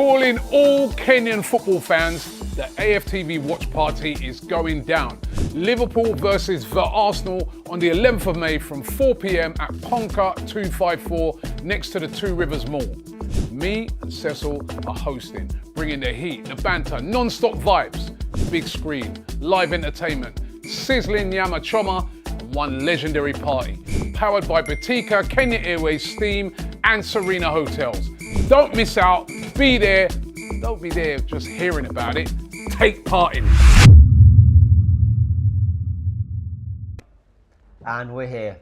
Calling all Kenyan football fans, the AFTV watch party is going down. Liverpool versus the Arsenal on the 11th of May from 4 p.m. at Ponca 254 next to the Two Rivers Mall. Me and Cecil are hosting, bringing the heat, the banter, non-stop vibes, big screen, live entertainment, sizzling nyama, choma, and one legendary party. Powered by Betika, Kenya Airways, Steam, and Serena Hotels. Don't miss out, be there. Don't be there just hearing about it. Take part in it. And we're here.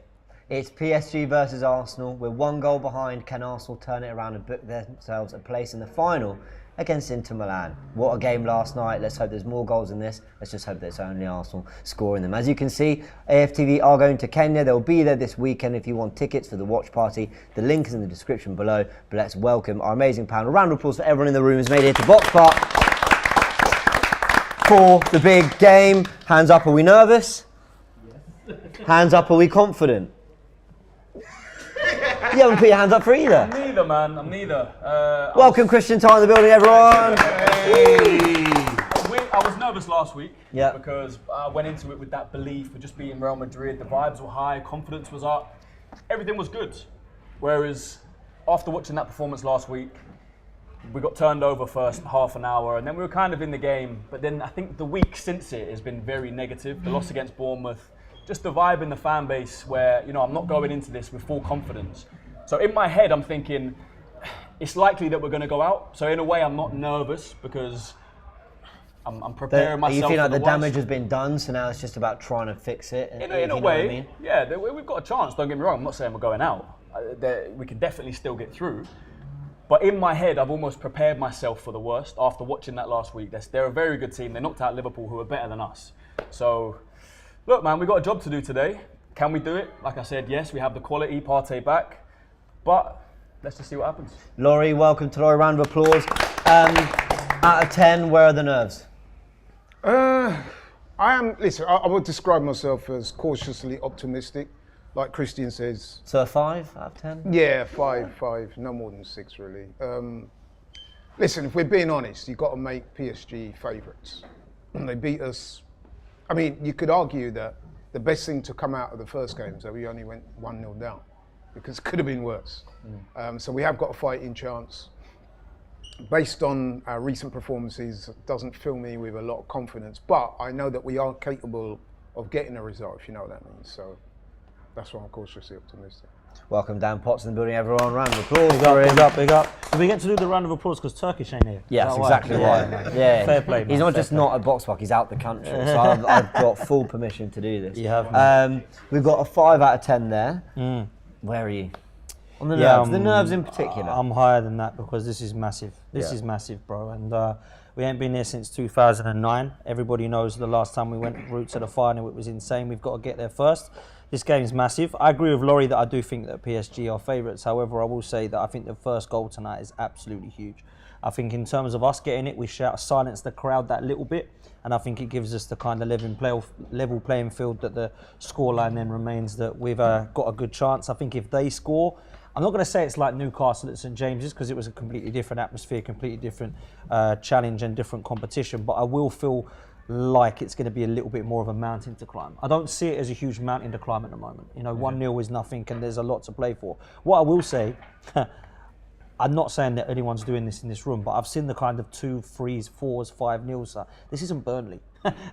It's PSG versus Arsenal. We're one goal behind. Can Arsenal turn it around and book themselves a place in the final against Inter Milan? What a game last night. Let's hope there's more goals than this. Let's just hope that it's only Arsenal scoring them. As you can see, AFTV are going to Kenya. They'll be there this weekend if you want tickets for the watch party. The link is in the description below. But let's welcome our amazing panel. A round of applause for everyone in the room who's made it to Box Park for the big game. Hands up, are we nervous? Yes. Hands up, are we confident? You haven't put your hands up for either. I'm neither, man. I'm neither. Welcome, Christian Time in the building, everyone. Hey. I was nervous last week Yep. because I went into it with that belief of just being Real Madrid. The vibes were high, confidence was up, everything was good. Whereas after watching that performance last week, we got turned over first half an hour, and then we were kind of in the game. But then I think the week since it has been very negative. The loss against Bournemouth, just the vibe in the fan base where, you know, I'm not going into this with full confidence. So in my head, I'm thinking, it's likely that we're going to go out. So in a way, I'm not nervous because I'm preparing myself. You feel like for the damage has been done, so now it's just about trying to fix it? In a way, yeah, we've got a chance, don't get me wrong. I'm not saying we're going out. We can definitely still get through. But in my head, I've almost prepared myself for the worst after watching that last week. They're a very good team. They knocked out Liverpool, who are better than us. So, look, man, we've got a job to do today. Can we do it? Like I said, yes, we have the quality, Partey back. But let's just see what happens. Laurie, welcome to Laurie. Round of applause. Out of 10, where are the nerves? Listen, I would describe myself as cautiously optimistic, like Christian says. So a 5 out of 10? Yeah, five, no more than 6 really. Listen, if we're being honest, you've got to make PSG favourites. They beat us. I mean, you could argue that the best thing to come out of the first game is that we only went 1-0 down, because it could have been worse. So we have got a fighting chance. Based on our recent performances, it doesn't fill me with a lot of confidence, but I know that we are capable of getting a result, if you know what that means. So that's why I'm cautiously optimistic. Welcome, Dan Potts in the building, everyone. Round of applause. Big up. Did we get to do the round of applause because Turkish ain't here? Yeah, that's exactly right. Yeah. Fair play, man. He's not just not at Box Park, he's out the country. So I've got full permission to do this. You have. We've got a 5 out of 10 there. Where are you? On the nerves, the nerves in particular. I'm higher than that because this is massive. This is massive, bro. And we ain't been here since 2009. Everybody knows the last time we went route to the final, it was insane. We've got to get there first. This game's massive. I agree with Laurie that I do think that PSG are favourites. However, I will say that I think the first goal tonight is absolutely huge. I think in terms of us getting it, we silence the crowd that little bit. And I think it gives us the kind of level playing field that the scoreline then remains that we've got a good chance. I think if they score, I'm not going to say it's like Newcastle at St James's because it was a completely different atmosphere, completely different challenge and different competition. But I will feel like it's going to be a little bit more of a mountain to climb. I don't see it as a huge mountain to climb at the moment. You know, 1-0 is nothing and there's a lot to play for. What I will say, I'm not saying that anyone's doing this in this room, but I've seen the kind of 2, 3s, 4s, 5-0. This isn't Burnley.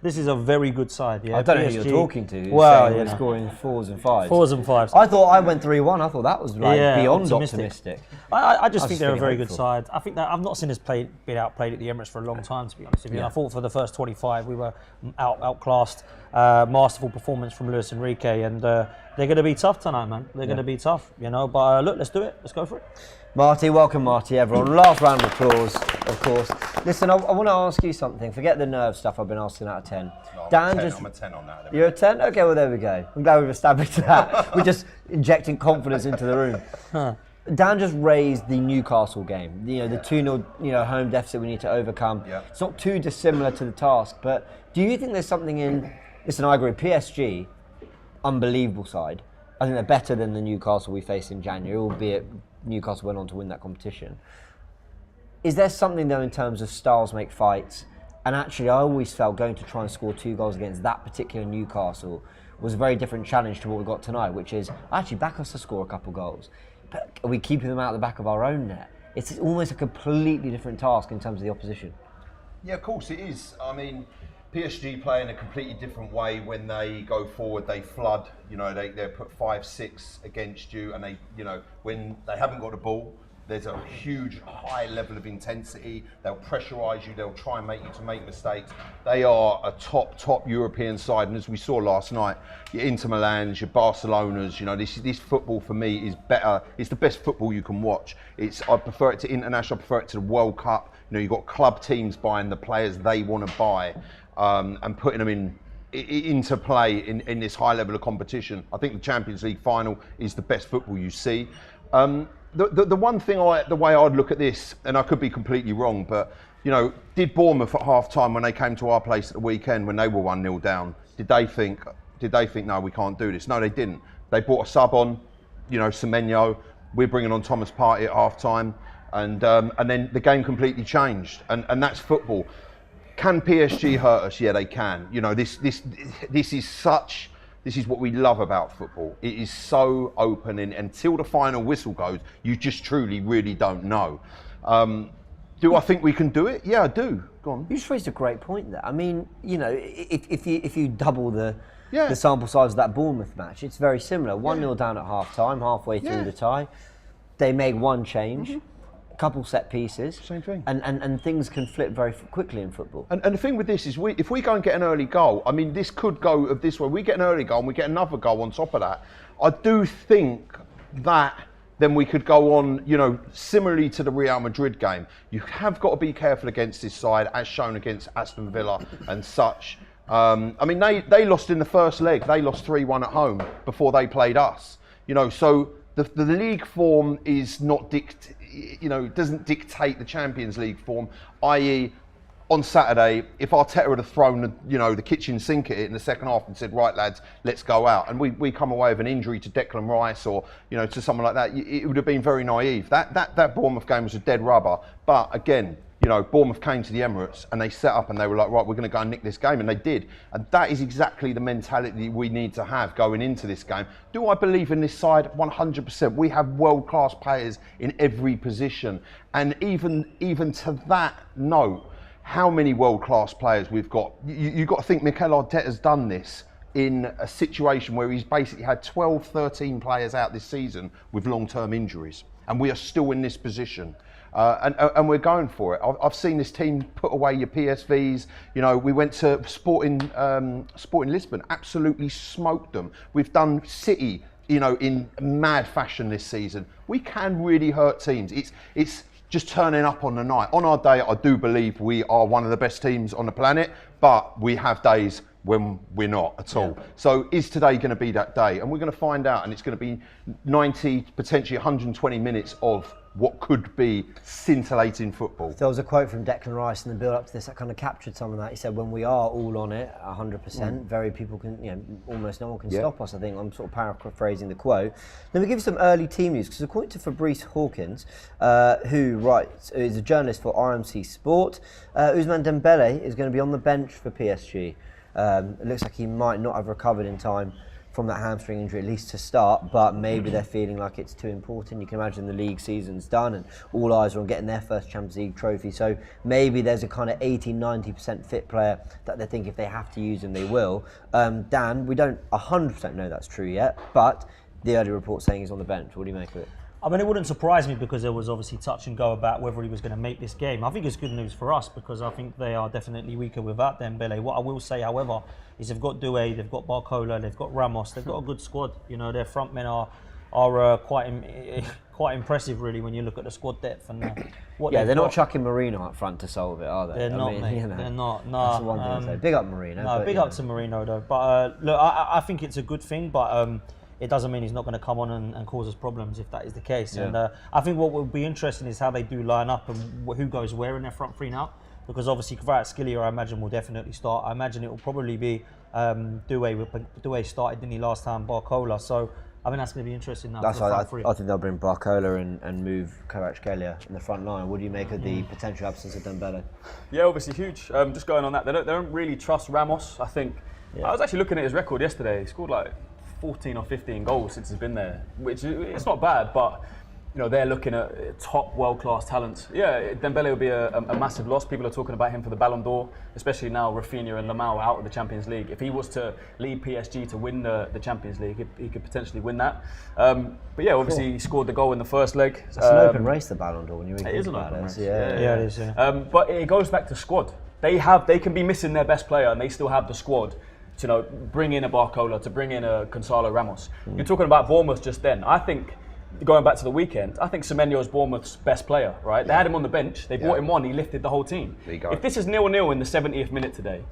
This is a very good side. Yeah, I don't know PSG. who you're talking to. Well, you're scoring 4s and 5s. 4s and 5s. I thought I went 3-1. I thought that was like beyond optimistic. I just think they're a very good side. I think that I've not seen us been outplayed at the Emirates for a long time, to be honest with you. I thought for the first 25 we were outclassed. Masterful performance from Luis Enrique, and they're going to be tough tonight, man. They're going to be tough, you know. But look, let's do it. Let's go for it. Marty, welcome, Marty, everyone. Last round of applause, of course. Listen, I want to ask you something. Forget the nerve stuff I've been asking out of 10. No, Dan, I'm a 10 on that. You're a 10? Okay, well, there we go. I'm glad we've established that. We're just injecting confidence into the room. Dan just raised the Newcastle game. You know, the 2-0 home deficit we need to overcome. Yeah. It's not too dissimilar to the task, but do you think there's something in... Listen, I agree. PSG, unbelievable side. I think they're better than the Newcastle we faced in January, albeit Newcastle went on to win that competition. Is there something though in terms of styles make fights? And actually, I always felt going to try and score 2 goals against that particular Newcastle was a very different challenge to what we got tonight, which is actually back us to score a couple goals. But are we keeping them out the back of our own net? It's almost a completely different task in terms of the opposition. Yeah, of course it is. I mean, PSG play in a completely different way. When they go forward, they flood. You know, they put 5-6 against you, and they, you know, when they haven't got the ball, there's a huge high level of intensity. They'll pressurise you. They'll try and make you to make mistakes. They are a top European side, and as we saw last night, your Inter Milans, your Barcelonas. You know, this football for me is better. It's the best football you can watch. I prefer it to international. I prefer it to the World Cup. You know, you've got club teams buying the players they want to buy, and putting them into play in this high level of competition. I think the Champions League final is the best football you see. The one thing, the way I'd look at this, and I could be completely wrong, but you know, did Bournemouth at half time when they came to our place at the weekend when they were 1-0 down, did they think no, we can't do this? No, they didn't. They brought a sub on, you know, Semenyo. We're bringing on Thomas Partey at half time, and then the game completely changed, and that's football. Can PSG hurt us? Yeah, they can. You know, this is what we love about football. It is so open, and until the final whistle goes, you just truly, really don't know. Do I think we can do it? Yeah, I do. Go on. You just raised a great point there. I mean, you know, if you double the sample size of that Bournemouth match, it's very similar. 1-0 down at half time, halfway through the tie. They make one change. Couple set pieces, same thing, and things can flip very quickly in football. And the thing with this is, if we go and get an early goal, I mean, this could go this way. We get an early goal and we get another goal on top of that. I do think that then we could go on, you know, similarly to the Real Madrid game. You have got to be careful against this side, as shown against Aston Villa and such. I mean, they lost in the first leg. They lost 3-1 at home before they played us. You know, so the league form is not doesn't dictate the Champions League form, i.e. on Saturday, if Arteta had thrown the kitchen sink at it in the second half and said, right lads, let's go out, and we come away with an injury to Declan Rice or, you know, to someone like that, it would have been very naive. That Bournemouth game was a dead rubber, but again, you know, Bournemouth came to the Emirates and they set up and they were like, right, we're going to go and nick this game, and they did. And that is exactly the mentality we need to have going into this game. Do I believe in this side? 100%. We have world-class players in every position. And even to that note, how many world-class players we've got? You've got to think Mikel Arteta's done this in a situation where he's basically had 12, 13 players out this season with long-term injuries. And we are still in this position. And we're going for it. I've seen this team put away your PSVs. You know, we went to Sporting Lisbon, absolutely smoked them. We've done City, you know, in mad fashion this season. We can really hurt teams. It's just turning up on the night. On our day, I do believe we are one of the best teams on the planet, but we have days when we're not at all. Yeah. So is today going to be that day? And we're going to find out, and it's going to be 90, potentially 120 minutes of what could be scintillating football. There was a quote from Declan Rice in the build up to this that kind of captured some of that. He said, when we are all on it, 100%, very people can, you know, almost no one can stop us, I think. I'm sort of paraphrasing the quote. Let me give you some early team news, because according to Fabrice Hawkins, who is a journalist for RMC Sport, Ousmane Dembele is going to be on the bench for PSG. It looks like he might not have recovered in time from that hamstring injury, at least to start, but maybe they're feeling like it's too important. You can imagine the league season's done and all eyes are on getting their first Champions League trophy, so maybe there's a kind of 80-90% fit player that they think if they have to use him, they will. Dan, we don't 100% know that's true yet, but the early report saying he's on the bench. What do you make of it? I mean, it wouldn't surprise me because there was obviously touch and go about whether he was going to make this game. I think it's good news for us because I think they are definitely weaker without Dembele. What I will say, however, is they've got Doué, they've got Barcola, they've got Ramos, they've got a good squad. You know, their front men are quite impressive, really, when you look at the squad depth and what. Yeah, they're not chucking Marino up front to solve it, are they? They're not, mate. You know, they're not. No, that's the one thing to say. Big up Marino. No, big up to Marino though. But look, I think it's a good thing, but. It doesn't mean he's not going to come on and cause us problems if that is the case. Yeah. And I think what will be interesting is how they do line up and who goes where in their front three now. Because obviously Kvaratskhelia, I imagine, will definitely start. I imagine it will probably be Doué started, didn't he, last time, Barcola. So I think that's going to be interesting now. That's for the why front three. I think they'll bring Barcola and move Kvaratskhelia in the front line. What do you make of the potential absence of Dembele? Yeah, obviously huge. Just going on that, they don't really trust Ramos. I think I was actually looking at his record yesterday. He scored like 14 or 15 goals since he's been there, which it's not bad, but they're looking at top world-class talents. Yeah, Dembele will be a massive loss. People are talking about him for the Ballon d'Or, especially now Rafinha and Lamau out of the Champions League. If he was to lead PSG to win the Champions League, he could potentially win that. But yeah, obviously he scored the goal in the first leg. It's an open race, the Ballon d'Or, when you really think about it. Race. Yeah, it is. Yeah. But it goes back to squad. They can be missing their best player, and they still have the squad to bring in a Barcola, to bring in a Gonzalo Ramos. You're talking about Bournemouth just then. I think, going back to the weekend, I think Semenyo is Bournemouth's best player, right? They had him on the bench, they brought him on, he lifted the whole team. There you go. If this is 0-0 in the 70th minute today,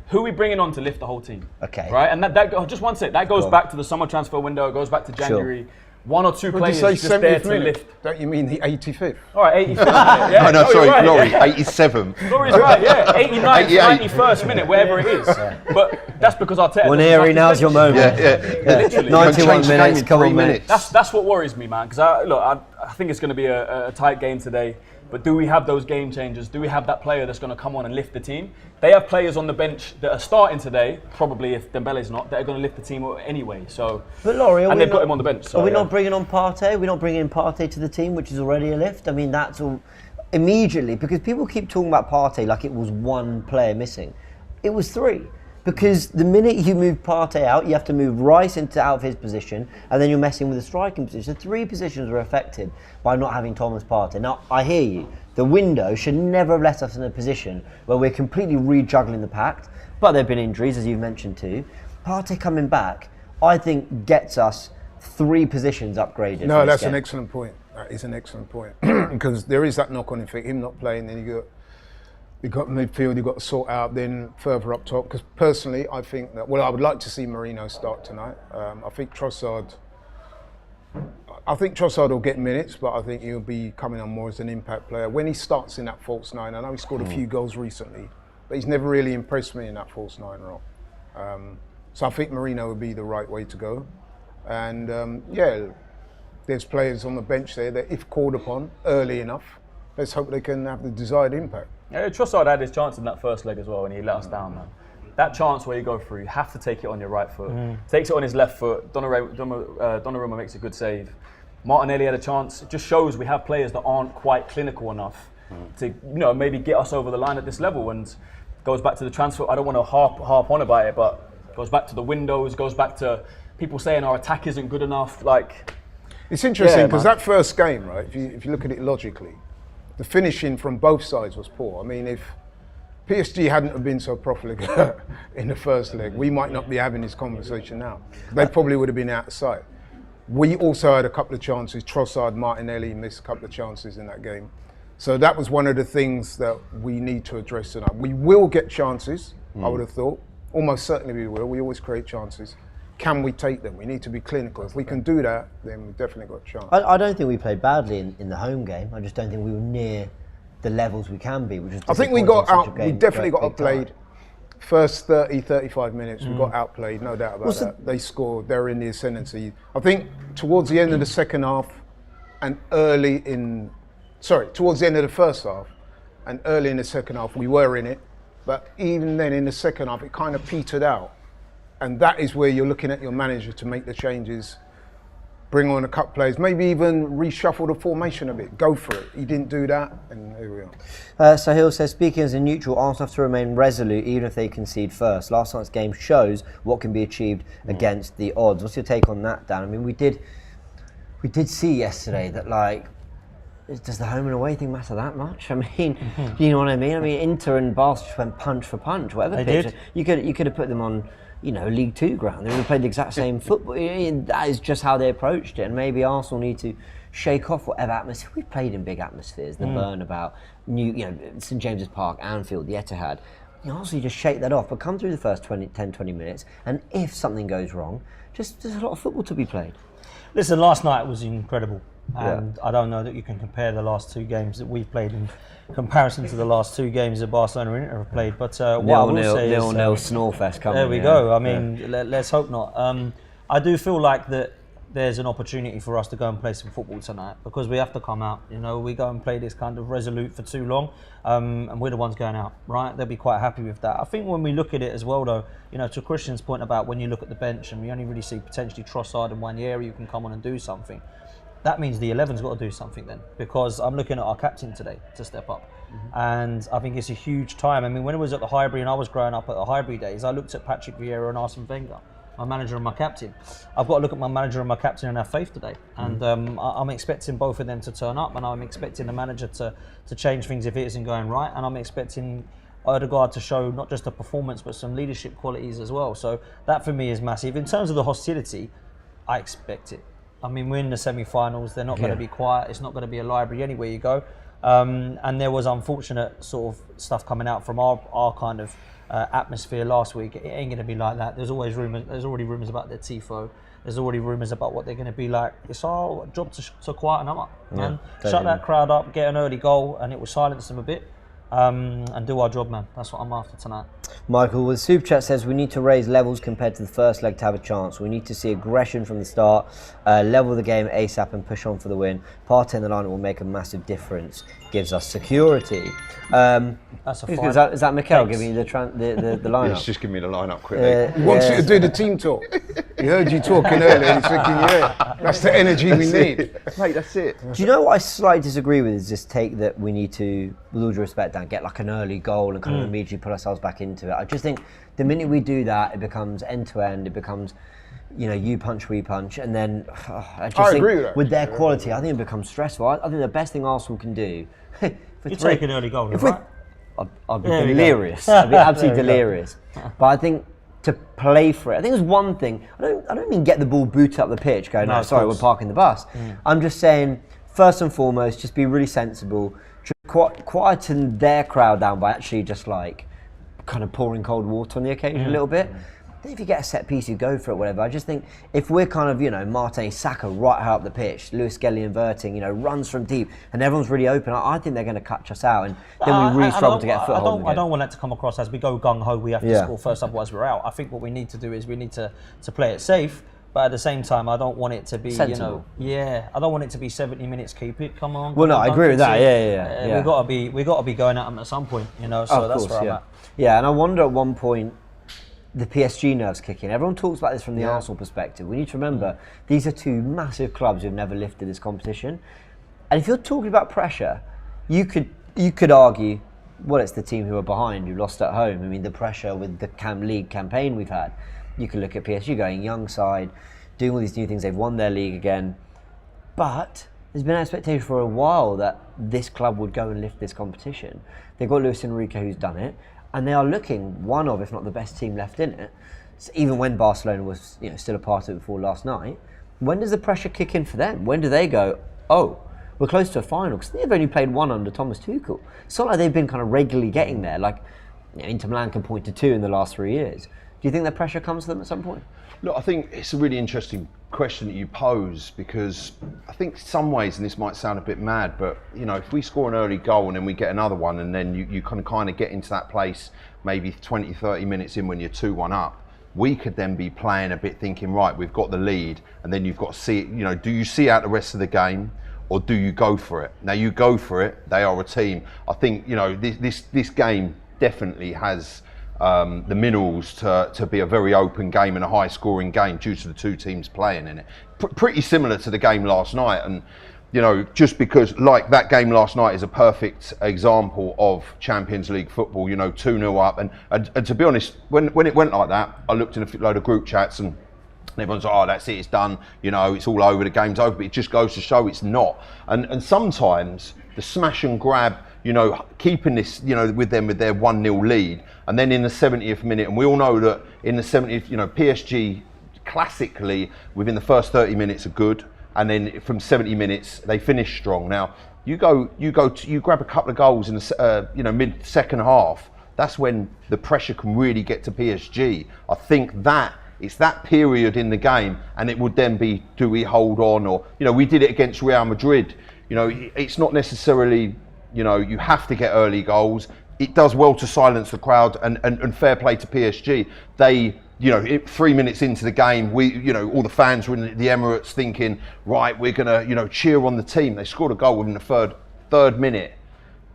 who are we bringing on to lift the whole team? Okay. Right, and that just one sec, that goes back to the summer transfer window, it goes back to January. One or two players just there to lift. Don't you mean the 85th? All right, 85th minute. Yeah, no, sorry, right, Laurie, yeah. 87. Laurie's right, yeah. 89th, 91st minute, wherever it is. But that's because Arteta... Waneri, now's your moment. Literally. 91 minutes, come on, mate. That's what worries me, man. Because I think it's going to be a tight game today. But do we have those game changers? Do we have that player that's going to come on and lift the team? They have players on the bench that are starting today, probably if Dembele's not, that are going to lift the team anyway. So, but Laurie, and they've got him on the bench. So, are we not bringing on Partey? We're not bringing in Partey to the team, which is already a lift. I mean, that's all immediately, because people keep talking about Partey like it was one player missing. It was three. Because the minute you move Partey out, you have to move Rice out of his position, and then you're messing with the striking position. So three positions were affected by not having Thomas Partey. Now, I hear you. The window should never have left us in a position where we're completely rejuggling the pact, but there have been injuries, as you've mentioned too. Partey coming back, I think, gets us three positions upgraded. No, that's an excellent point. That is an excellent point. Because there is that knock-on effect, him not playing, then you've got midfield, you've got to sort out, then further up top. Because personally, I think that, I would like to see Marino start tonight. I think Trossard will get minutes, but I think he'll be coming on more as an impact player. When he starts in that false nine, I know he scored a few goals recently, but he's never really impressed me in that false nine role. So I think Marino would be the right way to go. And there's players on the bench there that, if called upon early enough, let's hope they can have the desired impact. Yeah, Trossard had his chance in that first leg as well, and he let us down, man. That chance where you go through, you have to take it on your right foot. Takes it on his left foot. Donnarumma makes a good save. Martinelli had a chance. It just shows we have players that aren't quite clinical enough to, maybe get us over the line at this level. And goes back to the transfer. I don't want to harp on about it, but goes back to the windows. Goes back to people saying our attack isn't good enough. It's interesting because that first game, right? If you look at it logically, the finishing from both sides was poor. I mean, if PSG hadn't have been so profligate in the first leg, we might not be having this conversation now. They probably would have been out of sight. We also had a couple of chances. Trossard, Martinelli missed a couple of chances in that game. So that was one of the things that we need to address tonight. We will get chances, I would have thought. Almost certainly we will. We always create chances. Can we take them? We need to be clinical. If we can do that, then we've definitely got a chance. I don't think we played badly in the home game. I just don't think we were near the levels we can be. Which is I think we got out. We definitely got outplayed. First 30, 35 minutes, we got outplayed, no doubt about that. They scored. They're in the ascendancy. I think towards the end of the second half, and towards the end of the first half, and early in the second half, we were in it. But even then, in the second half, it kind of petered out. And that is where you're looking at your manager to make the changes, bring on a couple players, maybe even reshuffle the formation a bit. Go for it. He didn't do that, and here we are. Sahil says, speaking as a neutral, Arsenal have to remain resolute even if they concede first. Last night's game shows what can be achieved against the odds. What's your take on that, Dan? I mean, we did see yesterday that, does the home and away thing matter that much? I mean, you know what I mean? I mean, Inter and Barca just went punch for punch, whatever pitch. You could have put them on, League Two ground. They would have played the exact same football. That is just how they approached it. And maybe Arsenal need to shake off whatever atmosphere. We've played in big atmospheres, the Burnabout, St James's Park, Anfield, the Etihad. Arsenal just shake that off, but come through the first 10, 20 minutes, and if something goes wrong, there's a lot of football to be played. Listen, last night was incredible. And I don't know that you can compare the last two games that we've played in comparison to the last two games that Barcelona and Inter have played. But what I will say is... Nil-nil Snorefest coming. There we go. I mean, let's hope not. I do feel like that there's an opportunity for us to go and play some football tonight, because we have to come out. You know, we go and play this kind of resolute for too long, and we're the ones going out, right? They'll be quite happy with that. I think when we look at it as well, though, you know, to Christian's point about when you look at the bench and we only really see potentially Trossard and Wanyeri who can come on and do something, that means the 11's got to do something then, because I'm looking at our captain today to step up. And I think it's a huge time. I mean, when I was at the Highbury and I was growing up at the Highbury days, I looked at Patrick Vieira and Arsene Wenger, my manager and my captain. I've got to look at my manager and my captain and have faith today. And I'm expecting both of them to turn up, and I'm expecting the manager to change things if it isn't going right. And I'm expecting Odegaard to show not just a performance, but some leadership qualities as well. So that for me is massive. In terms of the hostility, I expect it. I mean, we're in the semi-finals. They're not going to be quiet. It's not going to be a library anywhere you go. And there was unfortunate sort of stuff coming out from our kind of atmosphere last week. It ain't going to be like that. There's always rumours. There's already rumours about their tifo. There's already rumours about what they're going to be like. It's our job to quieten them up, man. Shut that crowd up, get an early goal, and it will silence them a bit. And do our job, man. That's what I'm after tonight. Michael with Super Chat says we need to raise levels compared to the first leg to have a chance. We need to see aggression from the start, level the game ASAP and push on for the win. Partey in the line will make a massive difference. Gives us security. That's a fine. Is that Mikel giving you the lineup? Yes, just give me the lineup quickly. He wants you to do the team talk. He heard you talking earlier. He's thinking, that's the energy we need. Mate, that's it. Do you know what I slightly disagree with is this take that we need to, with all due respect, Dan, get like an early goal and kind of immediately put ourselves back into it. I just think the minute we do that, it becomes end to end. It becomes, you know, you punch, we punch, and then I just think agree with that. with their quality, I think it becomes stressful. I think the best thing Arsenal can do. You take an early goal, right? I'd be delirious. I'd be absolutely delirious. But I think to play for it, I think there's one thing. I don't mean get the ball booted up the pitch, going, no, sorry, we're parking the bus. I'm just saying, first and foremost, just be really sensible. Quieten their crowd down by actually just like kind of pouring cold water on the occasion a little bit. Then if you get a set piece, you go for it, whatever. I just think if we're kind of, you know, Marte, Saka right high up the pitch, Lewis Skelly inverting, you know, runs from deep, and everyone's really open, I think they're going to catch us out, and then we really struggle to get a foothold. I don't want that to come across as we go gung-ho, we have to score first, otherwise we're out. I think what we need to do is we need to play it safe, but at the same time, I don't want it to be, sensible. I don't want it to be 70 minutes, keep it, come on. Well, no, I agree with that, yeah. We got to be going at them at some point, you know, so that's where I'm at. Yeah, and I wonder at one point, the PSG nerves kick in. Everyone talks about this from the Arsenal perspective. We need to remember these are two massive clubs who've never lifted this competition. And if you're talking about pressure, you could argue, well, it's the team who are behind, who lost at home. I mean, the pressure with the league campaign we've had. You could look at PSG going young side, doing all these new things. They've won their league again. But there's been an expectation for a while that this club would go and lift this competition. They've got Luis Enrique who's done it. And they are looking one of, if not the best team left in it. So even when Barcelona was, you know, still a part of it before last night, when does the pressure kick in for them? When do they go, oh, we're close to a final? Because they've only played one under Thomas Tuchel. It's not like they've been kind of regularly getting there. Like, you know, Inter Milan can point to 2 in the last 3 years. Do you think that pressure comes to them at some point? Look, I think it's a really interesting question that you pose, because I think some ways, and this might sound a bit mad, but you know, if we score an early goal and then we get another one, and then you can kind of get into that place maybe 20, 30 minutes in when you're 2-1 up, we could then be playing a bit thinking, right, we've got the lead, and then you've got to see it, you know, do you see out the rest of the game, or do you go for it? Now you go for it, they are a team. I think, you know, this game definitely has the minerals to be a very open game and a high scoring game due to the two teams playing in it. Pretty similar to the game last night, and you know, just because like that game last night is a perfect example of Champions League football, you know, 2-0 up, and to be honest, when it went like that, I looked in a load of group chats and everyone's like, oh, that's it, it's done, you know, it's all over, the game's over, but it just goes to show it's not. And sometimes the smash and grab, you know, keeping this, you know, with their 1-0 lead, and then in the 70th minute, and we all know that in the 70th, you know, PSG classically within the first 30 minutes are good, and then from 70 minutes they finish strong. Now you grab a couple of goals in the you know, mid second half. That's when the pressure can really get to PSG. I think that it's that period in the game, and it would then be, do we hold on, or you know, we did it against Real Madrid. You know, it's not necessarily, you know, you have to get early goals. It does well to silence the crowd, and fair play to PSG. 3 minutes into the game, all the fans were in the Emirates thinking, right, we're gonna, cheer on the team. They scored a goal within the third minute,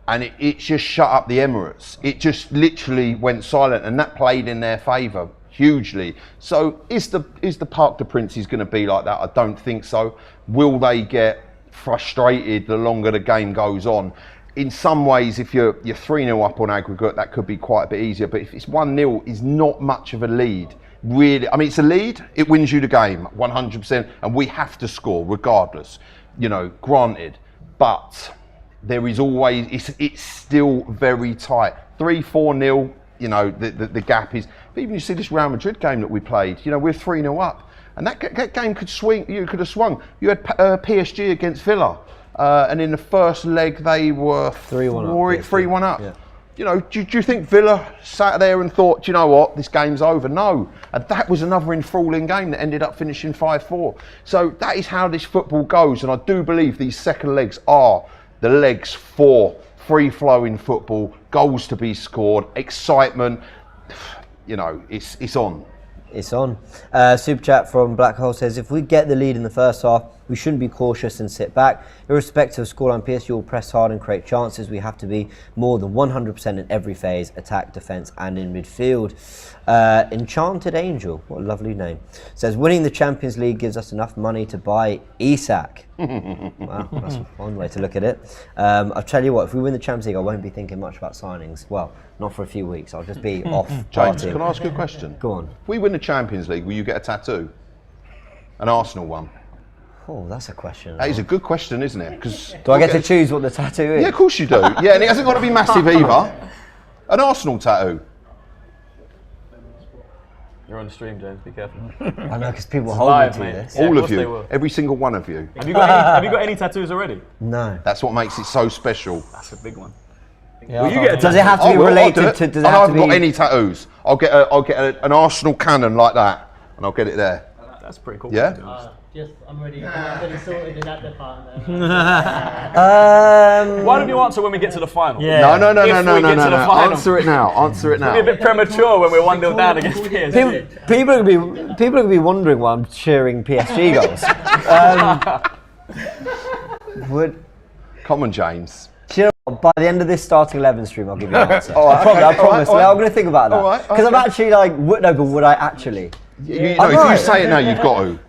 and it just shut up the Emirates. It just literally went silent, and that played in their favour hugely. So is the Parc des Princes going to be like that? I don't think so. Will they get frustrated the longer the game goes on? In some ways, if you're 3-0 up on aggregate, that could be quite a bit easier. But if it's 1-0, is not much of a lead. Really, I mean, it's a lead. It wins you the game 100%, and we have to score regardless. Granted, but there is always it's still very tight. 3-4-0. The gap is. But even you see this Real Madrid game that we played. We're 3-0 up, and that game could swing. You could have swung. You had PSG against Villa. And in the first leg, they were 3-1 up. Yeah. Do you think Villa sat there and thought, do you know what, this game's over? No. And that was another enthralling game that ended up finishing 5-4. So that is how this football goes. And I do believe these second legs are the legs for free-flowing football, goals to be scored, excitement. It's on. It's on. Super chat from Black Hole says, if we get the lead in the first half, we shouldn't be cautious and sit back. Irrespective of scoreline, PSG will press hard and create chances. We have to be more than 100% in every phase, attack, defence and in midfield. Enchanted Angel, what a lovely name, says, winning the Champions League gives us enough money to buy Isak. Wow, that's one way to look at it. I'll tell you what, if we win the Champions League, I won't be thinking much about signings. Well, not for a few weeks. I'll just be off James, partying. can I ask you a question? Go on. If we win the Champions League, will you get a tattoo? An Arsenal one? Oh, that's a question. That is a good question, isn't it? Because do I get to choose what the tattoo is? Yeah, of course you do. Yeah, and it hasn't got to be massive either. An Arsenal tattoo. You're on the stream, James. Be careful. I know, because people hold me to this. Yeah, all of you, every single one of you. Have you got any tattoos already? No. That's what makes it so special. That's a big one. Yeah, Will you get a does it have to be related to? Does it I have to haven't be? got any tattoos. I'll get an Arsenal cannon like that, and I'll get it there. That's pretty cool. Yeah. Yes, I'm ready. I'm ready sorted in that department. Why don't you answer when we get to the final? Yeah. No. Final. Answer it now. Answer it now. It'll be a bit premature when we're 1-0 down against PSG. People are going to be wondering why I'm cheering PSG goals. Come on, James. Do you know what? By the end of this starting 11 stream, I'll give you an answer. Right, I promise. all right. I'm going to think about that. Because I'm actually would I actually? If you say it now, you've got to.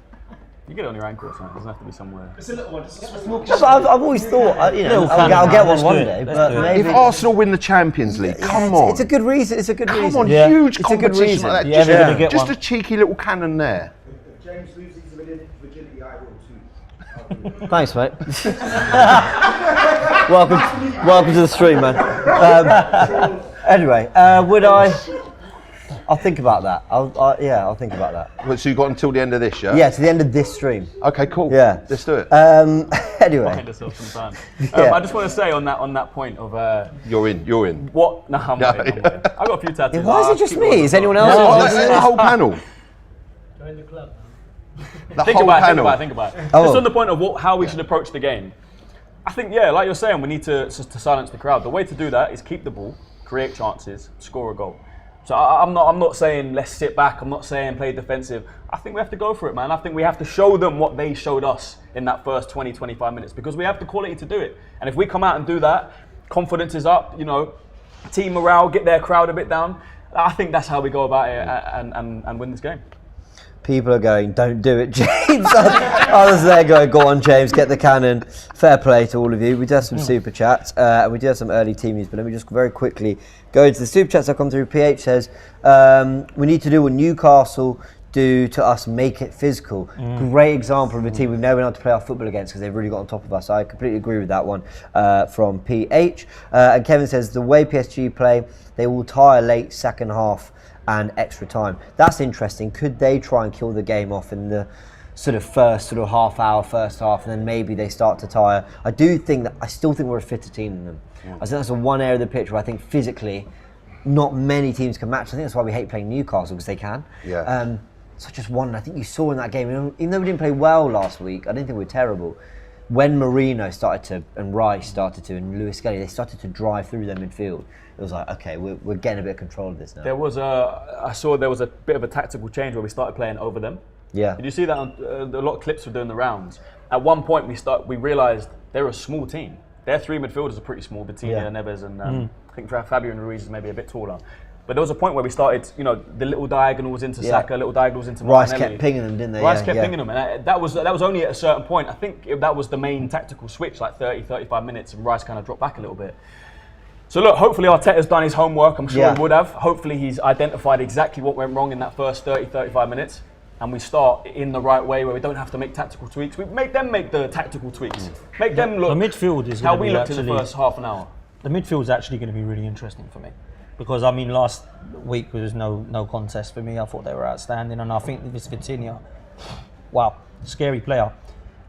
You get it on your ankle or something. It doesn't have to be somewhere. It's a little one. Just I've always thought, I'll get one day. But maybe If Arsenal win the Champions League, come on. It's a good reason. It's a good reason. Come on, Yeah. huge It's a good competition reason. like that. Yeah, we're gonna get Just one. a cheeky little cannon there. If James loses virginity, I will too. Thanks, mate. welcome to the stream, man. Anyway, would I? I'll think about that. I'll think about that. Well, so you got until the end of this, yeah? Yeah, to the end of this stream. Okay, cool. Yeah. Let's do it. Anyway. Find yourself some time. Yeah. I just want to say on that point of You're in. what? No, I'm not in. I've got a few tattoos. Why is it just me? Is anyone else? The whole panel. join the club. The Think whole about panel. it. Oh. Just on the point of how we should approach the game. I think, like you're saying, we need to silence the crowd. The way to do that is keep the ball, create chances, score a goal. So I'm not saying let's sit back. I'm not saying play defensive. I think we have to go for it, man. I think we have to show them what they showed us in that first 20, 25 minutes because we have the quality to do it. And if we come out and do that, confidence is up, team morale, get their crowd a bit down. I think that's how we go about it and win this game. People are going, don't do it, James. Others there going, go on, James, get the cannon. Fair play to all of you. We do have some super chats and we do have some early team news, but let me just very quickly go into the super chats that come through. PH says, we need to do what Newcastle do to us, make it physical. Great example of a team we've never been able to play our football against because they've really got on top of us. I completely agree with that one from PH. And Kevin says, the way PSG play, they will tire late second half and extra time. That's interesting. Could they try and kill the game off in the first half hour, first half, and then maybe they start to tire? I still think we're a fitter team than them. I think that's the one area of the pitch where I think physically not many teams can match. I think that's why we hate playing Newcastle because they can. Yeah. So I just wonder, I think you saw in that game, even though we didn't play well last week, I didn't think we were terrible. when Marino started to, and Rice started to, and Lewis Skelly, they started to drive through their midfield. It was like, okay, we're getting a bit of control of this now. I saw there was a bit of a tactical change where we started playing over them. Yeah. Did you see that? A lot of clips were doing the rounds. At one point, we realised they're a small team. Their three midfielders are pretty small, Betika, Neves, and I think Fabio and Ruiz is maybe a bit taller. But there was a point where we started, the little diagonals into Saka, little diagonals into Rice Martinelli. kept pinging them, didn't they? Rice kept pinging them, and that was only at a certain point. I think that was the main tactical switch, like 30, 35 minutes, and Rice kind of dropped back a little bit. So look, hopefully Arteta's done his homework. I'm sure he would have. Hopefully he's identified exactly what went wrong in that first 30, 35 minutes. And we start in the right way where we don't have to make tactical tweaks. We make them make the tactical tweaks. Make them look the midfield is how gonna we be looked in the actually- first half an hour. The midfield's actually going to be really interesting for me. Because, I mean, last week there was no contest for me. I thought they were outstanding. And I think this Vitinha, wow, scary player.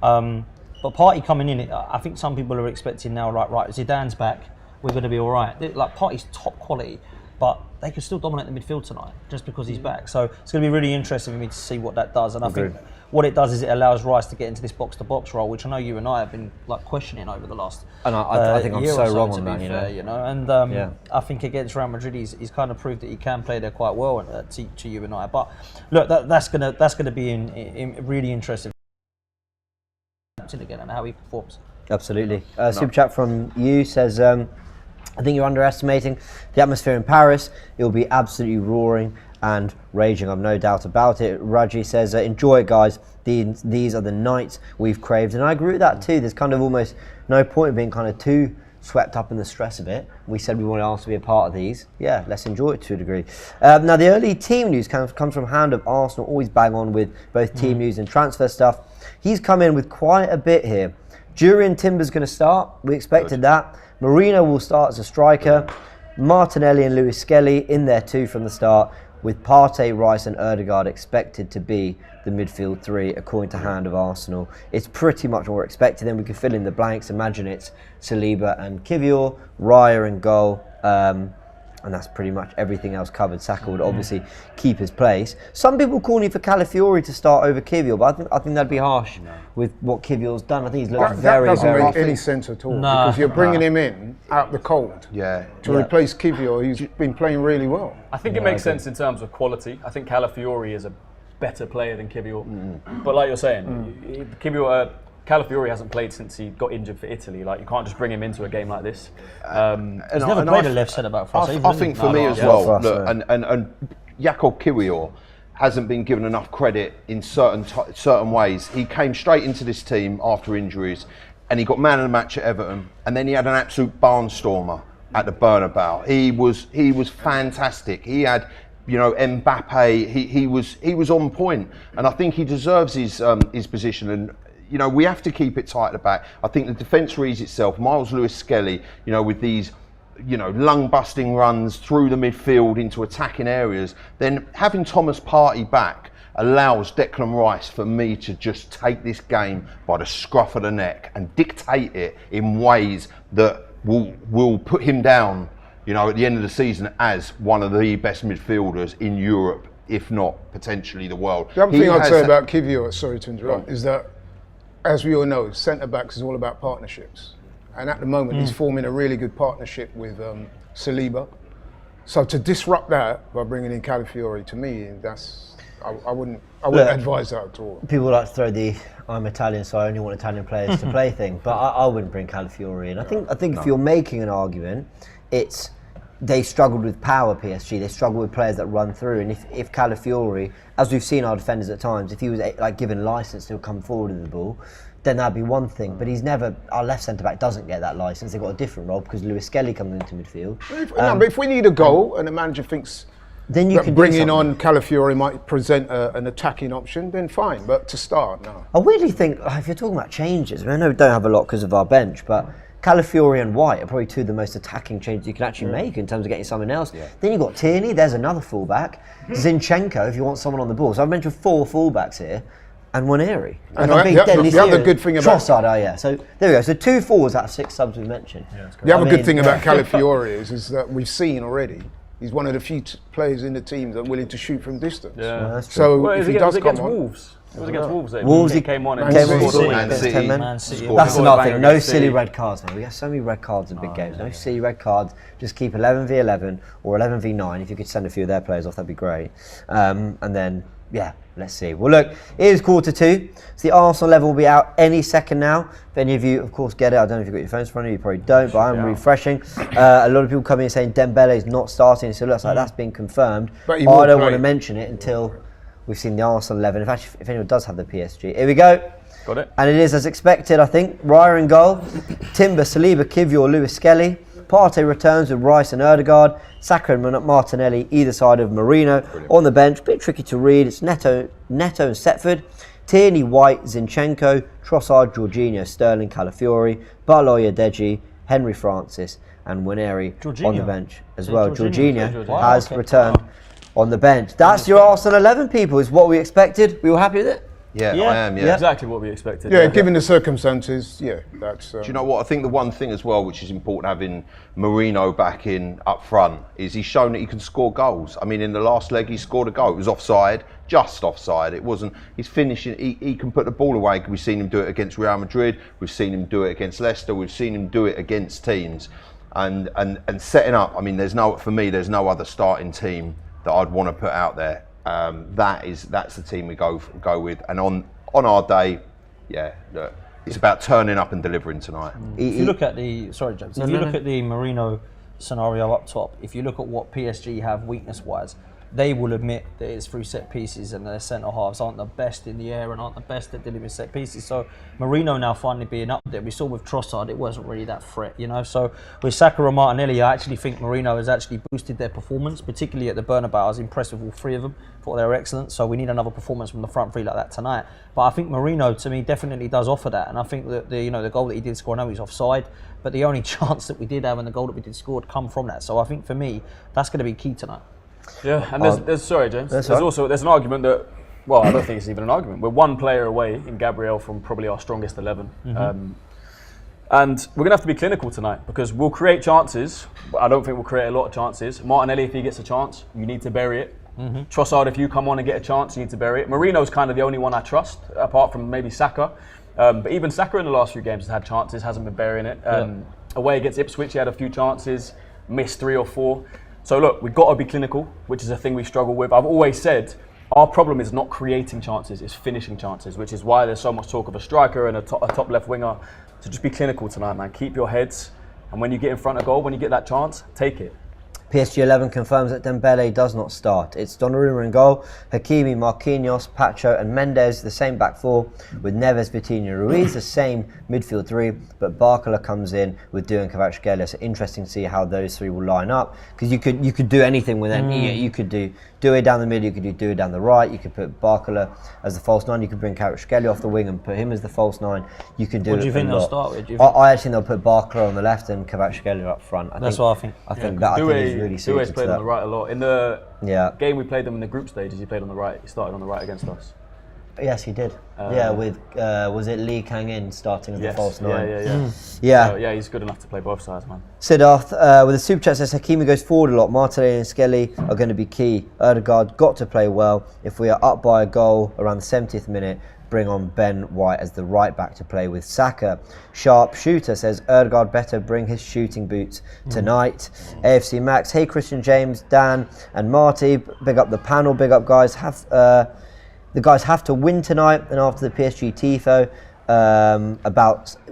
But Partey coming in, I think some people are expecting now, right, Zidane's back, we're going to be all right. Like, Partey's top quality, but they could still dominate the midfield tonight just because he's back. So it's going to be really interesting for me to see what that does. And I think what it does is it allows Rice to get into this box-to-box role, which I know you and I have been like questioning over the last And I think I'm year so or so, wrong to on be that, fair, And I think against Real Madrid, he's kind of proved that he can play there quite well to you and I. But look, that's gonna be in really interesting again and how he performs. Absolutely. Super chat from you says, I think you're underestimating the atmosphere in Paris. It will be absolutely roaring and raging, I've no doubt about it. Raji says, enjoy it, guys. These are the nights we've craved. And I agree with that too. There's kind of almost no point in being kind of too swept up in the stress of it. We said we wanted Arsenal to be a part of these. Yeah, let's enjoy it to a degree. Now, the early team news comes from Hand of Arsenal, always bang on with both team news and transfer stuff. He's come in with quite a bit here. Jurriën Timber's going to start. We expected that. Marino will start as a striker. Martinelli and Lewis Skelly in there too from the start, with Partey, Rice and Ødegaard expected to be the midfield three, according to Hand of Arsenal. It's pretty much what we're expecting. Then we can fill in the blanks. Imagine it's Saliba and Kivior, Raya and goal, and that's pretty much everything else covered. Saka would obviously keep his place. Some people calling for Calafiori to start over Kivior, but I think that'd be harsh with what Kivior's done. I think he's looked That doesn't very make any sense at all, because you're bringing him in out the cold to replace Kivior, who's been playing really well. I think it makes sense in terms of quality. I think Calafiori is a better player than Kivior. But like you're saying, Calafiori hasn't played since he got injured for Italy. Like, you can't just bring him into a game like this. He's never played a left centre back for us. I think for me as well, look, and Jakob Kiwior hasn't been given enough credit in certain ways. He came straight into this team after injuries, and he got man of the match at Everton, and then he had an absolute barnstormer at the Bernabeu. He was fantastic. He had, Mbappe. He was on point, and I think he deserves his position. And we have to keep it tight at the back. I think the defence reads itself. Miles Lewis-Skelly, with these, lung-busting runs through the midfield into attacking areas. Then having Thomas Partey back allows Declan Rice for me to just take this game by the scruff of the neck and dictate it in ways that will put him down, at the end of the season as one of the best midfielders in Europe, if not potentially the world. The other thing I'd say about Kivior, sorry to interrupt, is that, as we all know, centre-backs is all about partnerships. And at the moment, he's forming a really good partnership with Saliba. So to disrupt that by bringing in Calafiori, to me, I wouldn't advise that at all. People like to throw the "I'm Italian, so I only want Italian players to play" thing, but I wouldn't bring Calafiori in. I think if you're making an argument, it's they struggled with power, PSG. They struggled with players that run through, and if Calafiori, as we've seen our defenders at times, if he was given license to come forward with the ball, then that'd be one thing. But he's never. Our left centre back doesn't get that license. They've got a different role because Lewis Skelly comes into midfield. But if we need a goal and the manager thinks then you can bringing on Calafiori might present an attacking option, then fine. But to start, no. I weirdly think if you're talking about changes, I know we don't have a lot because of our bench, but Calafiori and White are probably two of the most attacking changes you can actually make in terms of getting someone else. Then you've got Tierney, there's another fullback. Zinchenko, if you want someone on the ball. So I've mentioned 4 fullbacks here and 1 Airy. And the other good thing about Trossard, so there we go. So 2 forwards out of 6 subs we mentioned. The other good thing about Calafiori is that we've seen already He's one of the few players in the team that are willing to shoot from distance. Yeah. That's true. So Well, if it he does was come against on, Wolves. It was against Wolves. Wolves, he came on and came scored on, a scored banger. Man against City. 10 men. Man City. That's Scored a another banger thing. No against silly City. red cards, man. We get so many red cards in big games. No silly red cards. Just keep 11v11 or 11v9. If you could send a few of their players off, that'd be great. And then, yeah, let's see. Well, look, it is quarter-2. So the Arsenal level will be out any second now. If any of you, of course, get it. I don't know if you've got your phones in front of you. You probably don't, but I'm refreshing. A lot of people coming in saying Dembele is not starting. So it looks like that's been confirmed. But he I will don't play. want to mention it until we've seen the Arsenal 11. If anyone does have the PSG. Here we go. Got it. And it is as expected, I think. Raya in goal. Timber, Saliba, Kivior, Lewis Skelly. Partey returns with Rice and Ødegaard. Saka and Martinelli either side of Marino. On the bench, bit tricky to read. It's Neto and Setford. Tierney, White, Zinchenko, Trossard, Jorginho, Sterling, Calafiori, Barloya, Deji, Henry Francis and Wineri on the bench as well. Jorginho has returned on the bench. That's your Arsenal 11, people, is what we expected. We were happy with it? Yeah, I am. Yeah. Exactly what we expected. yeah, given the circumstances, yeah, that's. Do you know what? I think the one thing as well, which is important, having Marino back in up front, is he's shown that he can score goals. I mean, in the last leg, he scored a goal. It was offside, just offside. It wasn't. He's finishing. He can put the ball away. We've seen him do it against Real Madrid. We've seen him do it against Leicester. We've seen him do it against teams, and setting up. I mean, there's no other starting team that I'd want to put out there. That's the team we go with, and on our day, yeah, look, it's about turning up and delivering tonight. If you look at the James, if you look at the Marino scenario up top, if you look at what PSG have weakness-wise, they will admit that it's through set pieces and their centre halves aren't the best in the air and aren't the best at delivering set pieces. So Marino now finally being up there. We saw with Trossard, it wasn't really that threat, you know. So with Saka and Martinelli, I actually think Marino has actually boosted their performance, particularly at the Bernabeu. I was impressed with all three of them. Thought they were excellent. So we need another performance from the front three like that tonight. But I think Marino, to me, definitely does offer that. And I think that the goal that he did score, I know he's offside, but the only chance that we did have and the goal that we did score had come from that. So I think for me, that's going to be key tonight. Yeah, and there's sorry, James. There's an argument that, well, I don't think it's even an argument. We're one player away in Gabriel from probably our strongest 11. And we're going to have to be clinical tonight because we'll create chances, but I don't think we'll create a lot of chances. Martinelli, if he gets a chance, you need to bury it. Trossard, if you come on and get a chance, you need to bury it. Marino's kind of the only one I trust, apart from maybe Saka. But even Saka in the last few games has had chances, hasn't been burying it. Away against Ipswich, he had a few chances, missed 3 or 4. So look, we've got to be clinical, which is a thing we struggle with. I've always said our problem is not creating chances, it's finishing chances, which is why there's so much talk of a striker and a top left winger. So just be clinical tonight, man. Keep your heads, and when you get in front of goal, when you get that chance, take it. PSG 11 confirms that Dembele does not start. It's Donnarumma in goal, Hakimi, Marquinhos, Pacho and Mendes, the same back four, with Neves, Vitinha, Ruiz, the same midfield three, but Barcola comes in with Due and Kvaratskhelia. So interesting to see how those three will line up, because you could do anything with them. You could do Due down the middle, you could do Due down the right, you could put Barcola as the false 9, you could bring Kvaratskhelia off the wing and put him as the false 9. You could do. What do you think they'll start with? I actually think they'll put Barcola on the left and Kvaratskhelia up front. That's what I think. I think that is really suited to played that. on the right a lot. In the game we played them in the group stages, he played on the right. He started on the right against us. Yes, he did. With was it Lee Kang-in starting as the false 9? Yeah. So, he's good enough to play both sides, man. Siddharth with a super chat says Hakimi goes forward a lot. Martinelli and Skelly are going to be key. Ødegaard got to play well. If we are up by a goal around the 70th minute, bring on Ben White as the right back to play with Saka. Sharp Shooter says Ødegaard better bring his shooting boots tonight. AFC Max, hey Christian, James, Dan and Marty, big up the panel, big up guys. The guys have to win tonight. And after the PSG tifo,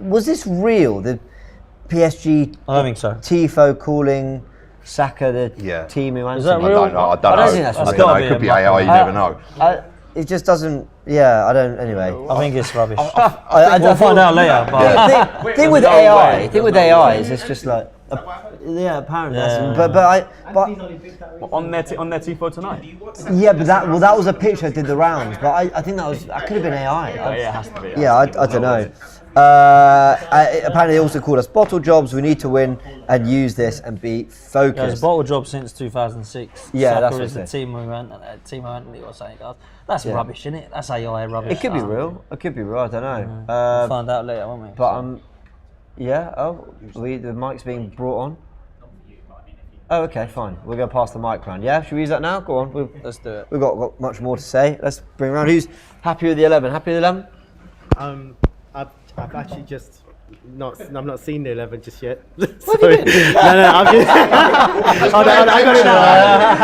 was this real? The PSG I don't think so. tifo calling Saka the team who answered. Is that real? I don't know. think that's I real. don't know. It could be AI. You never know. It just doesn't. Yeah, I don't. Anyway, I think it's rubbish. We'll find out later. But The thing with AI is it's just like. Apparently. On their tifo tonight. Yeah, but that was a picture that did the rounds. But I think that could have been AI. It has to be. I don't know. Apparently they also called us bottle jobs. We need to win and use this and be focused. it's a bottle job since 2006. Yeah, Saka that's what is the I'm saying. team Anthony or something. That's rubbish, isn't it? That's AI rubbish. It could be real. It could be real. I don't know. We'll find out later, won't we? But the mic's being brought on. Oh, okay, fine. We're going to pass the mic round. Yeah, should we use that now? Go on. Let's do it. We've got much more to say. Let's bring around. Who's happy with the 11? Happy with the 11? I've actually just I've not seen the 11 just yet. Sorry. No, I'm just. I got it now.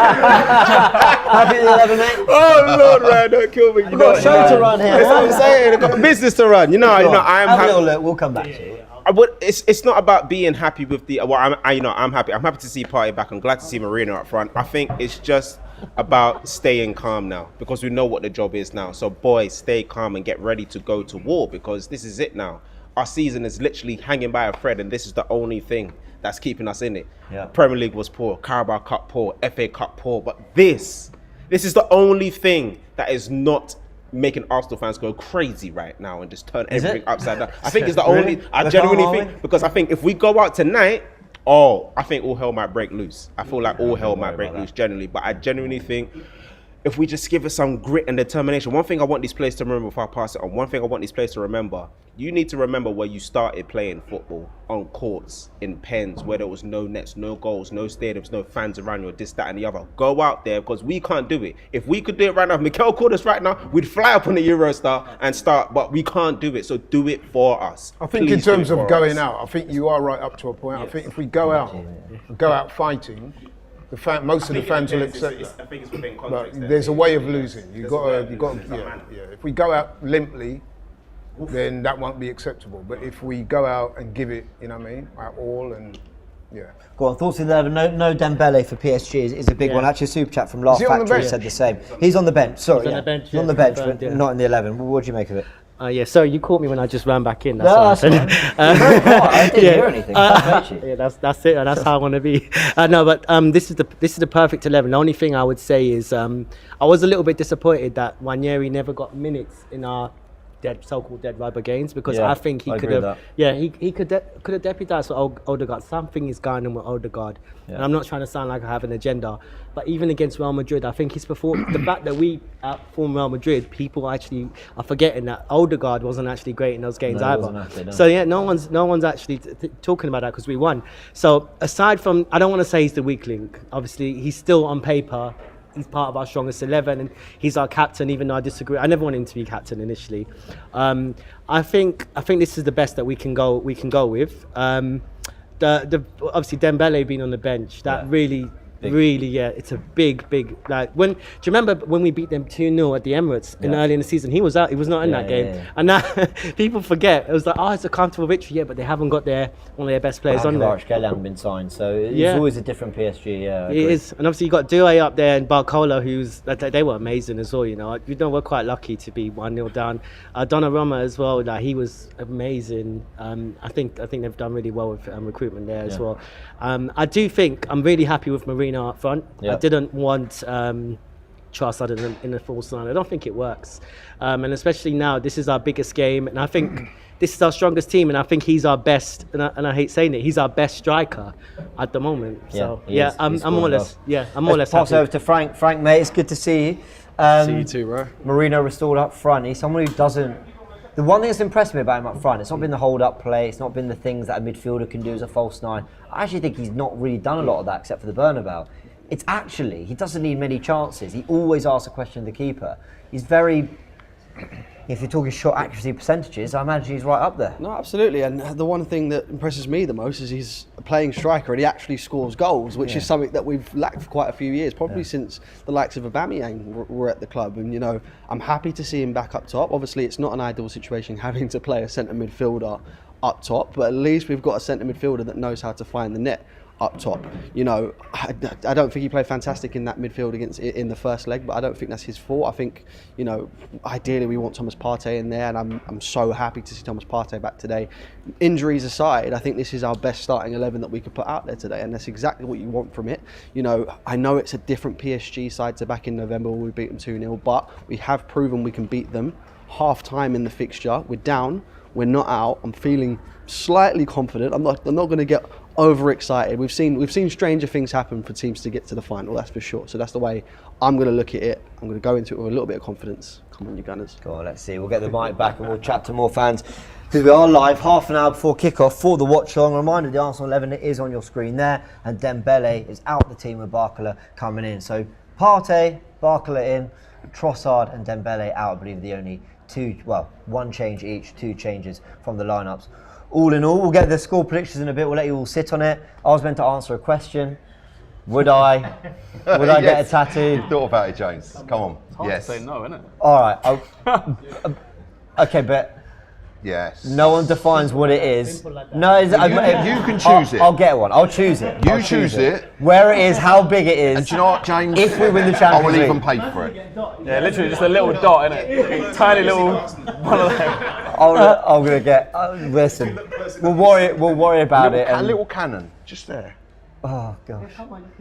Happy with the 11, mate? Oh Lord, Ryan, don't kill me. We've got a show to run here. That's what I'm saying. I've got a business to run. I'm Have a little look. We'll come back to you. It's not about being happy with the. Well, I'm happy. I'm happy to see Partey back. I'm glad to see Marina up front. I think it's just about staying calm now because we know what the job is now. So boys, stay calm and get ready to go to war because this is it now. Our season is literally hanging by a thread, and this is the only thing that's keeping us in it. Yeah. Premier League was poor, Carabao Cup poor, FA Cup poor, but this is the only thing that is not making Arsenal fans go crazy right now and just turn everything upside down. I think it's the only. I genuinely think because I think if we go out tonight, I think all hell might break loose. I feel like all hell might break loose generally, but I genuinely think if we just give it some grit and determination. One thing I want these players to remember before I pass it on. One thing I want these players to remember. You need to remember where you started playing football on courts, in pens, where there was no nets, no goals, no stadiums, no fans around you, this, that, and the other. Go out there because we can't do it. If we could do it right now, if Mikel called us right now, we'd fly up on the Eurostar and start, but we can't do it. So do it for us. I think in terms of going out, I think you are right up to a point. I think if we go out fighting, most of the fans will accept that. I think it's within But context. there's a way of losing. You've got to. If we go out limply, then that won't be acceptable. But if we go out and give it, our all, and Go on, thoughts on the 11? No Dembele for PSG is a big one. Actually, a super chat from Last he on the Factory bench? said the same. He's on the bench. Sorry, He's on the bench, He's on yeah, the bench, confirmed, but yeah. not in the 11. What do you make of it? Yeah, sorry, you caught me when I just ran back in. That's No, all I that's said. fine. You're very quiet. I didn't hear anything. Yeah, that's it. That's how I want to be. No, but this is the perfect 11. The only thing I would say is I was a little bit disappointed that Ranieri never got minutes in our so-called dead rubber games because I think he could have. Yeah, he could have deputised for Odegaard. Something is going on with Odegaard, and I'm not trying to sound like I have an agenda, but even against Real Madrid, I think his performance. The fact that we outperformed Real Madrid, people actually are forgetting that Odegaard wasn't actually great in those games either. So yeah, no one's actually talking about that because we won. So aside from, I don't want to say he's the weak link. Obviously, he's still on paper. He's part of our strongest 11 and he's our captain, even though I disagree. I never wanted him to be captain initially. I think this is the best that we can go with. Obviously Dembele being on the bench, that really, it's a big, like do you remember when we beat them 2-0 at the Emirates early in the season? He was out, he was not in that game. And now people forget, it was like, it's a comfortable victory, but they haven't got one of their best players on there. Kvaratskhelia been signed, so it's always a different PSG. It is, and obviously you got Doué up there and Barcola, they were amazing as well. We're quite lucky to be 1-0 down. Donnarumma as well, he was amazing. I think they've done really well with recruitment there as well. I do think I'm really happy with Marina up front. I didn't want Charles Sutton in the false line. I don't think it works, and especially now this is our biggest game, and I think this is our strongest team, and I think he's our best. And I hate saying it, he's our best striker at the moment. So I'm more or less pass happy. over to Frank. Frank, mate, it's good to see you. See you too, bro. Marino restored up front. He's someone who doesn't. The one thing that's impressed me about him up front, it's not been the hold-up play, it's not been the things that a midfielder can do as a false nine. I actually think he's not really done a lot of that except for the Bernabeu. It's actually, he doesn't need many chances. He always asks a question of the keeper. He's very, if you're talking shot accuracy percentages, I imagine he's right up there. No, absolutely. And the one thing that impresses me the most is he's a playing striker and he actually scores goals, which is something that we've lacked for quite a few years, probably since the likes of Aubameyang were at the club. And, I'm happy to see him back up top. Obviously, it's not an ideal situation having to play a centre midfielder up top, but at least we've got a centre midfielder that knows how to find the net up top. I don't think he played fantastic in that midfield in the first leg, but I don't think that's his fault. I think, ideally we want Thomas Partey in there, and I'm so happy to see Thomas Partey back today. Injuries aside, I think this is our best starting 11 that we could put out there today, and that's exactly what you want from it. I know it's a different PSG side to back in November when we beat them 2-0, but we have proven we can beat them. Half time in the fixture, we're down, we're not out. I'm feeling slightly confident. I'm not going to get overexcited. We've seen stranger things happen for teams to get to the final, that's for sure. So that's the way I'm going to look at it. I'm going to go into it with a little bit of confidence. Come on, you Gunners. Go on, let's see. We'll get the mic back and we'll chat to more fans because we are live half an hour before kickoff for the watch along. Reminder, the Arsenal 11 is on your screen there, and Dembele is out the team with Barcola coming in. So Partey, Barcola in, Trossard and Dembele out. I believe the only one change each, 2 changes from the lineups. All in all, we'll get the score predictions in a bit. We'll let you all sit on it. I was meant to answer a question. Would I get a tattoo? You thought about it, James. Come on. It's hard to say no, isn't it? All right. Okay, but yes. no one defines what it is. No, you can choose it. I'll get one. I'll choose it. You choose it. Where it is, how big it is. And do you know what, James? If we win the Champions I will League. even pay for it. Yeah, literally just a little dot, innit? Tiny little one of them. I'm gonna get. Listen, we'll worry about it. A little cannon, just there. Oh gosh.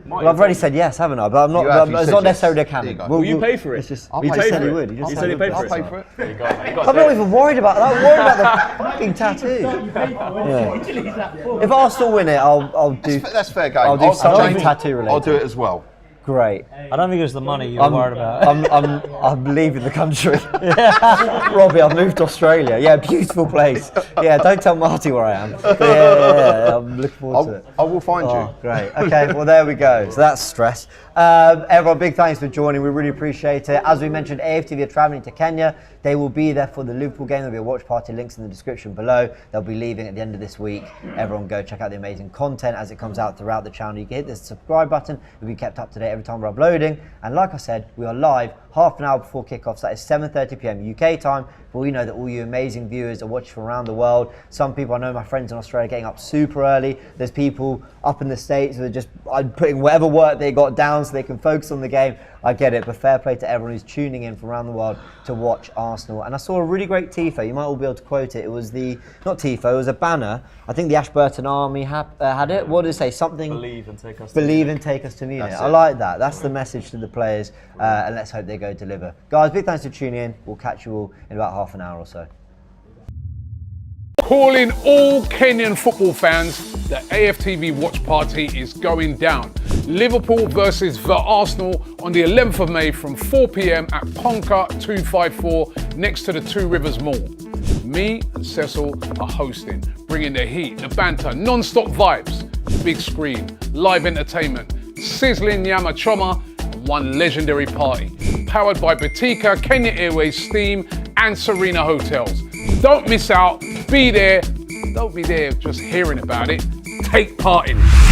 Well, I've already said yes, haven't I? But I'm not. It's not necessarily a cannon. Will you pay for it? He just said he would. He said he'd pay for it. I'll pay for it. There you go, mate. I'm not even worried about that. I'm worried about the fucking tattoo. Yeah. If Arsenal win it, I'll do. That's fair game. I'll do something tattoo related. I'll do it as well. Great. I don't think it was the money you were worried about. I'm leaving the country. Robbie, I've moved to Australia. Yeah, beautiful place. Yeah, don't tell Marty where I am. Yeah, I'm looking forward to it. I will find you. Great. Okay, well there we go. So that's stress. Everyone, big thanks for joining. We really appreciate it. As we mentioned, AFTV are travelling to Kenya. They will be there for the Liverpool game. There'll be a watch party, links in the description below. They'll be leaving at the end of this week. Everyone go check out the amazing content as it comes out throughout the channel. You can hit the subscribe button. You'll be kept up to date every time we're uploading. And like I said, we are live half an hour before kickoff. So that is 7:30 p.m. UK time. But we know that all you amazing viewers are watching from around the world. Some people, I know my friends in Australia, are getting up super early. There's people up in the States who are just putting whatever work they got down so they can focus on the game. I get it, but fair play to everyone who's tuning in from around the world to watch Arsenal. And I saw a really great tifo. You might all be able to quote it. It was not tifo, it was a banner. I think the Ashburton Army had it. What did it say? Something. Believe and take us to Munich. I like that. That's the message to the players. And let's hope they go deliver. Guys, big thanks for tuning in. We'll catch you all in about half an hour or so. Calling all Kenyan football fans, the AFTV watch party is going down. Liverpool versus the Arsenal on the 11th of May from 4 p.m. at Ponka 254 next to the Two Rivers Mall. Me and Cecil are hosting, bringing the heat, the banter, non-stop vibes, big screen, live entertainment, sizzling nyama, choma, and one legendary party. Powered by Betika, Kenya Airways, Steam and Serena Hotels. Don't miss out, be there. Don't be there just hearing about it. Take part in it.